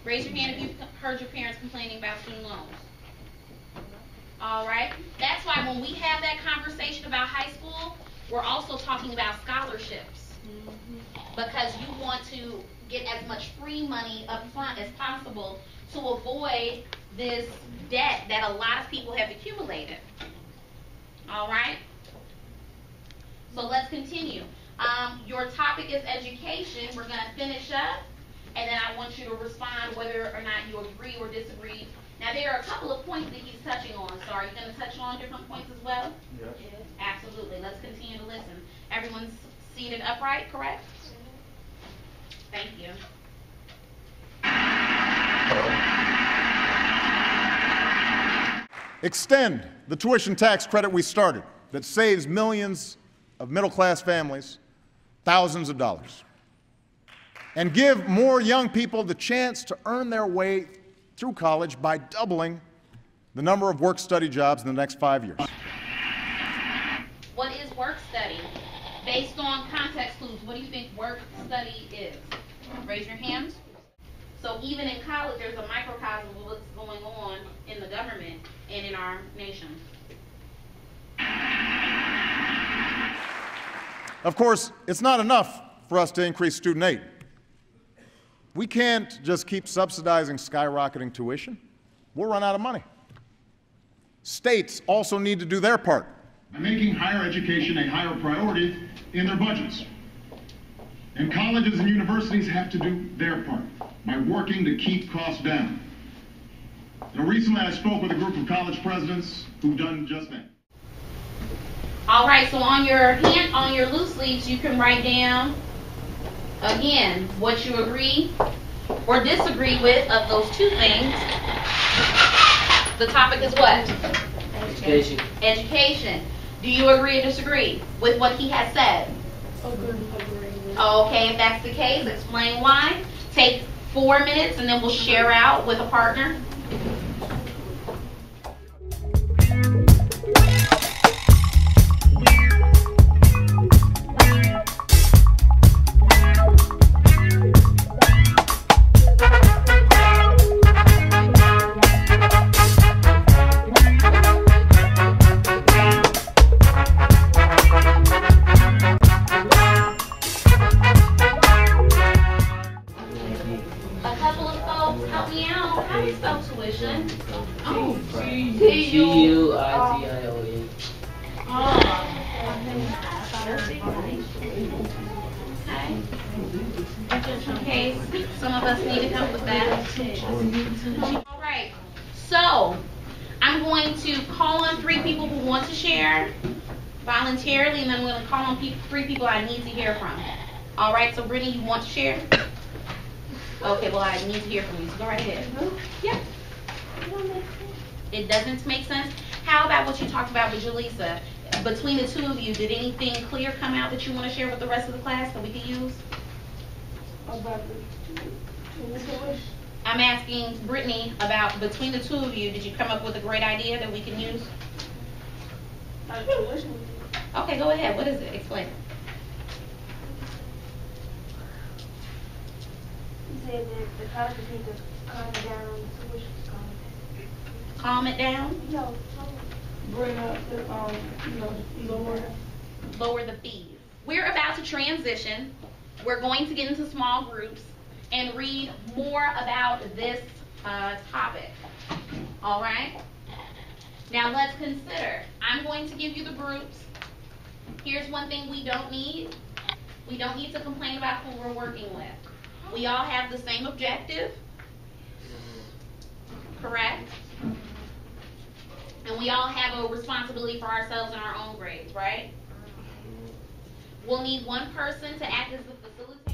Raise your hand if you've heard your parents complaining about student loans. All right. That's why when we have that conversation about high school, we're also talking about scholarships. Because you want to get as much free money up front as possible to avoid this debt that a lot of people have accumulated. All right? So let's continue. Your topic is education. We're going to finish up, and then I want you to respond whether or not you agree or disagree. Now, there are a couple of points that he's touching on. So are you going to touch on different points as well? Yes. Absolutely. Let's continue to listen. Everyone's seated upright, correct? Thank you. Extend the tuition tax credit we started that saves millions of middle-class families thousands of dollars. And give more young people the chance to earn their way through college by doubling the number of work-study jobs in the next 5 years. What is work-study? Based on context clues, what do you think work-study is? Raise your hands. So even in college, there's a microcosm of what's going on in the government and in our nation. Of course, it's not enough for us to increase student aid. We can't just keep subsidizing skyrocketing tuition. We'll run out of money. States also need to do their part by making higher education a higher priority in their budgets. And colleges and universities have to do their part by working to keep costs down. Now, recently I spoke with a group of college presidents who've done just that. All right, so on your loose leaves, you can write down, again, what you agree or disagree with of those two things. The topic is what? Education. Education. Do you agree or disagree with what he has said? Agree. Okay, if that's the case, explain why. Take 4 minutes and then we'll share out with a partner. Okay, some of us need to help with that. All right, so I'm going to call on 3 people who want to share voluntarily, and then I'm going to call on 3 people I need to hear from. All right, so Brittany, you want to share? Okay, well, I need to hear from you, so go right ahead. Yeah. It doesn't make sense? How about what you talked about with Jaleesa? Between the two of you, did anything clear come out that you want to share with the rest of the class that we could use? I'm asking Brittany about between the two of you, did you come up with a great idea that we can use? Okay, go ahead. What is it? Explain. You said that the colleges need to calm it down on the tuition. Calm it down? No. Bring up the, lower the fees. We're about to transition. We're going to get into small groups and read more about this topic. All right? Now let's consider. I'm going to give you the groups. Here's one thing we don't need. We don't need to complain about who we're working with. We all have the same objective. Correct? And we all have a responsibility for ourselves and our own grades, right? We'll need one person to act as the facilitator.